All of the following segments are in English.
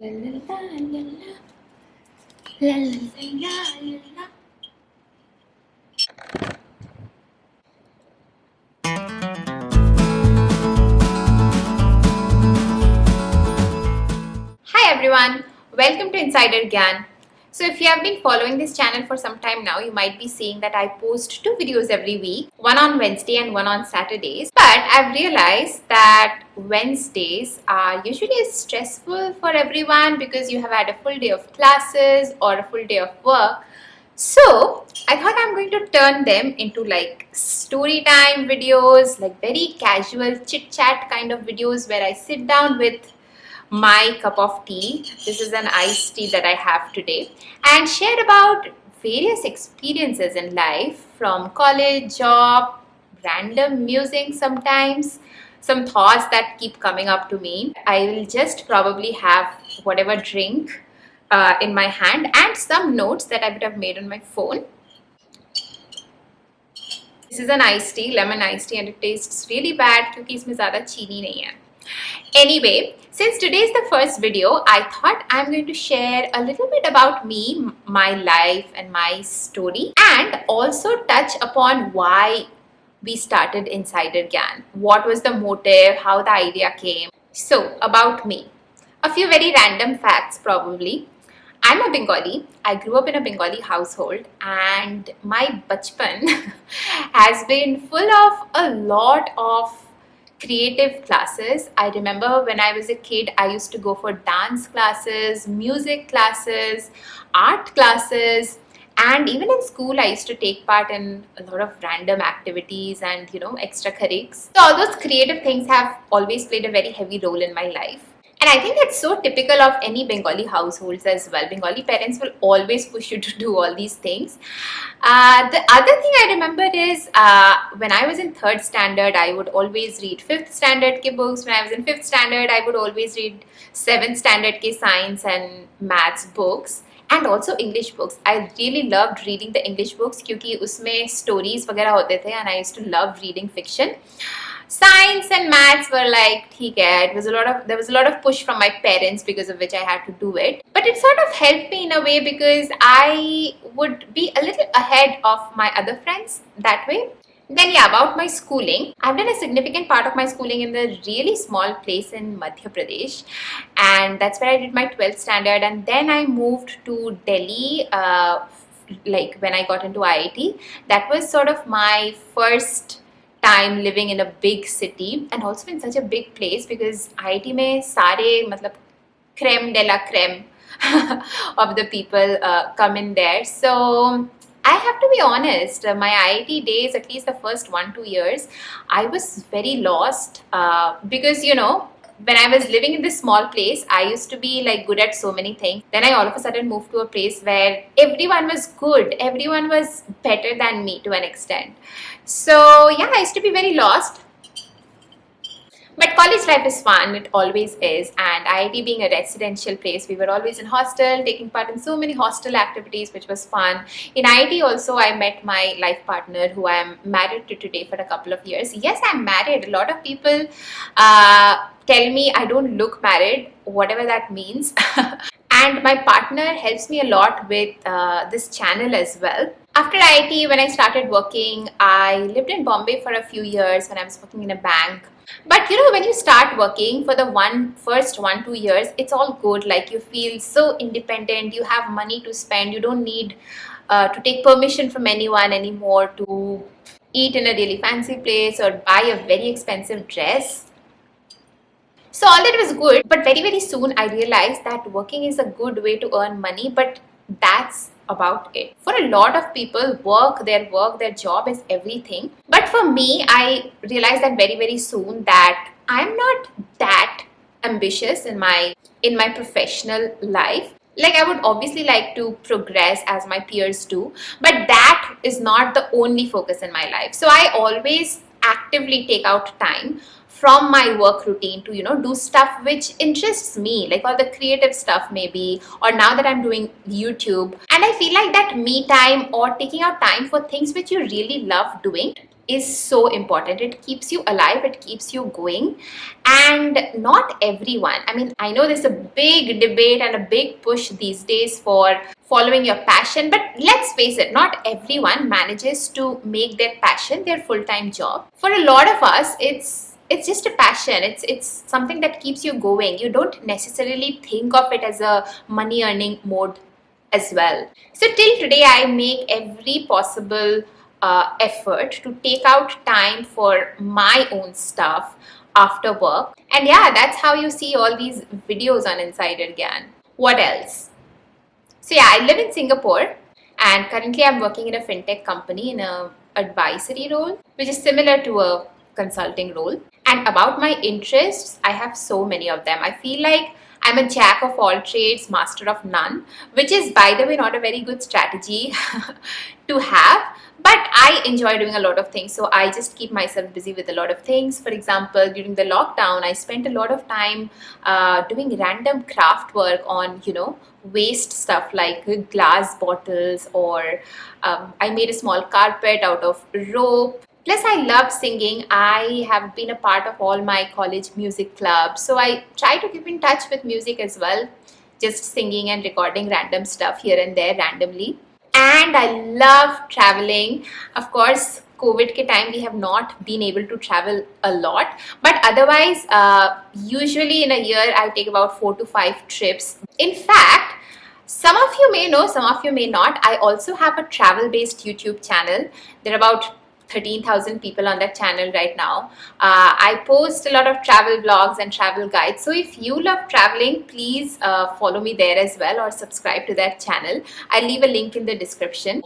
Hi everyone, welcome to Insider Gyaan. So if you have been following this channel for some time now, you might be seeing that I post two videos every week, one on Wednesday and one on Saturdays. But I've realized that Wednesdays are usually stressful for everyone because you have had a full day of classes or a full day of work. So I thought I'm going to turn them into like story time videos, like very casual chit chat kind of videos where I sit down with my cup of tea. This is an iced tea that I have today, and share about various experiences in life from college, job, random musings sometimes, some thoughts that keep coming up to me. I will just probably have whatever drink in my hand and some notes that I would have made on my phone. This is an iced tea, lemon iced tea, and it tastes really bad क्योंकि इसमें ज़्यादा चीनी नहीं है. Anyway, since today is the first video, I thought I'm going to share a little bit about me, my life and my story, and also touch upon why we started Insider Gyaan. What was the motive, how the idea came. So, about me. A few very random facts probably. I'm a Bengali. I grew up in a Bengali household, and my bachpan has been full of a lot of creative classes. I remember when I was a kid, I used to go for dance classes, music classes, art classes, and even in school I used to take part in a lot of random activities and extracurriculars. So all those creative things have always played a very heavy role in my life. And I think that's so typical of any Bengali households as well. Bengali parents will always push you to do all these things. The other thing I remember is when I was in 3rd standard, I would always read 5th standard ke books. When I was in 5th standard, I would always read 7th standard ke science and maths books. And also English books. I really loved reading the English books क्योंकि उसमें stories वगैरह होते थे, and I used to love reading fiction. Science and maths were like, ठीक है, there was a lot of push from my parents because of which I had to do it. But it sort of helped me in a way because I would be a little ahead of my other friends that way. Then yeah, about my schooling. I've done a significant part of my schooling in the really small place in Madhya Pradesh, and that's where I did my 12th standard, and then I moved to Delhi like when I got into IIT. That was sort of my first time living in a big city and also in such a big place because IIT में सारे मतलब creme de la creme of the people come in there. So I have to be honest, my IIT days, at least the first 1-2 years, I was very lost because when I was living in this small place, I used to be like good at so many things. Then I all of a sudden moved to a place where everyone was good, everyone was better than me to an extent. So yeah, I used to be very lost. But college life is fun, it always is, and IIT being a residential place, we were always in hostel, taking part in so many hostel activities, which was fun. In IIT also, I met my life partner who I am married to today for a couple of years. Yes, I'm married. A lot of people tell me I don't look married, whatever that means. And my partner helps me a lot with this channel as well. After IIT, when I started working, I lived in Bombay for a few years when I was working in a bank. But when you start working for the first 1-2 years, it's all good. Like you feel so independent, you have money to spend, you don't need to take permission from anyone anymore to eat in a really fancy place or buy a very expensive dress. So all that was good, but very, very soon I realized that working is a good way to earn money, but that's about it. For a lot of people, their job is everything. But for me, I realized that very, very soon that I'm not that ambitious in my professional life. Like I would obviously like to progress as my peers do, but that is not the only focus in my life. So I always actively take out time from my work routine to do stuff which interests me, like all the creative stuff maybe, or now that I'm doing YouTube. And I feel like that me time or taking out time for things which you really love doing is so important. It keeps you alive, it keeps you going. And not everyone, I mean, I know there's a big debate and a big push these days for following your passion, but let's face it, not everyone manages to make their passion their full-time job. For a lot of us, it's just a passion. It's something that keeps you going. You don't necessarily think of it as a money earning mode as well. So till today, I make every possible effort to take out time for my own stuff after work. And yeah, that's how you see all these videos on Insider Gyaan. What else? So yeah, I live in Singapore and currently I'm working in a fintech company in a advisory role, which is similar to a consulting role. And about my interests, I have so many of them. I feel like I'm a jack of all trades, master of none, which is, by the way, not a very good strategy to have. But I enjoy doing a lot of things, so I just keep myself busy with a lot of things. For example, during the lockdown, I spent a lot of time doing random craft work on, waste stuff like glass bottles, or I made a small carpet out of rope. Plus, I love singing. I have been a part of all my college music clubs, so I try to keep in touch with music as well, just singing and recording random stuff here and there randomly. And I love traveling. Of course, COVID ke time we have not been able to travel a lot, but otherwise, usually in a year I take about 4 to 5 trips. In fact, some of you may know, some of you may not. I also have a travel-based YouTube channel. There are about 13,000 people on that channel right now. I post a lot of travel vlogs and travel guides. So if you love traveling, please follow me there as well or subscribe to that channel. I'll leave a link in the description.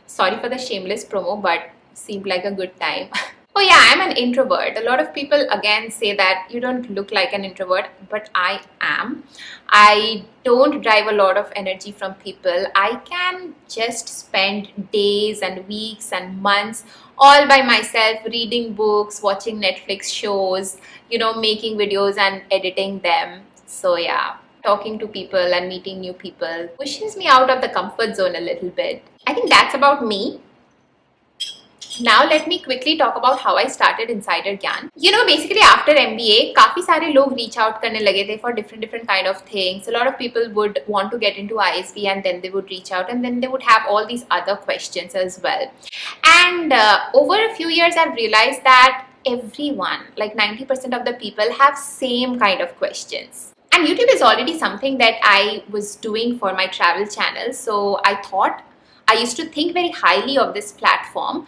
Sorry for the shameless promo, but seemed like a good time. Oh yeah, I'm an introvert. A lot of people again say that you don't look like an introvert, but I am. I don't drive a lot of energy from people. I can just spend days and weeks and months all by myself, reading books, watching Netflix shows, making videos and editing them. So yeah, talking to people and meeting new people pushes me out of the comfort zone a little bit. I think that's about me. Now let me quickly talk about how I started Insider Gyaan. Basically after MBA, काफी सारे लोग reach out करने लगे थे for different kind of things. A lot of people would want to get into ISB and then they would reach out and then they would have all these other questions as well. And over a few years, I've realized that everyone, like 90% of the people, have same kind of questions. And YouTube is already something that I was doing for my travel channel. So I used to think very highly of this platform.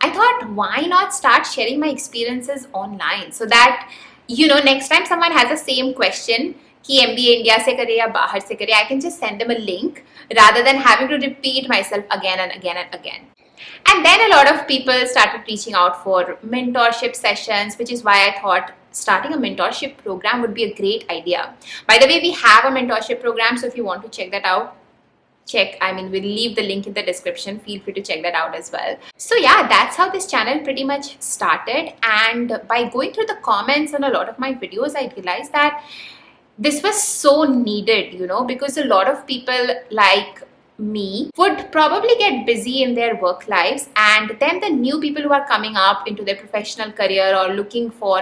I thought, why not start sharing my experiences online so that, next time someone has the same question, कि MBA India से करे या बाहर से करे, I can just send them a link rather than having to repeat myself again and again and again. And then a lot of people started reaching out for mentorship sessions, which is why I thought starting a mentorship program would be a great idea. By the way, we have a mentorship program, so if you want to check that out, we'll leave the link in the description. Feel free to check that out as well. So yeah, that's how this channel pretty much started. And by going through the comments on a lot of my videos, I realized that this was so needed, because a lot of people like me would probably get busy in their work lives, and then the new people who are coming up into their professional career or looking for,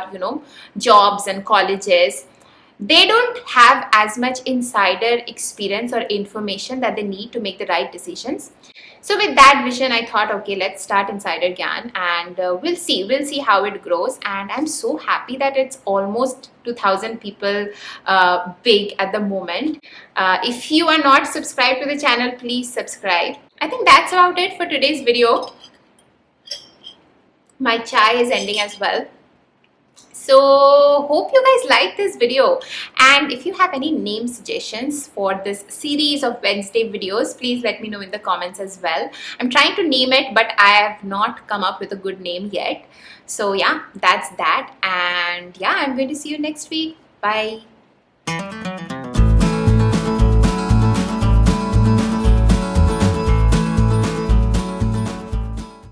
jobs and colleges, they don't have as much insider experience or information that they need to make the right decisions. So with that vision, I thought, okay, let's start Insider Gyaan, and we'll see how it grows. And I'm so happy that it's almost 2,000 people big at the moment. If you are not subscribed to the channel, please subscribe. I think that's about it for today's video. My chai is ending as well. So hope you guys like this video, and if you have any name suggestions for this series of Wednesday videos, please let me know in the comments as well. I'm trying to name it, but I have not come up with a good name yet. So yeah, that's that, and yeah, I'm going to see you next week. Bye.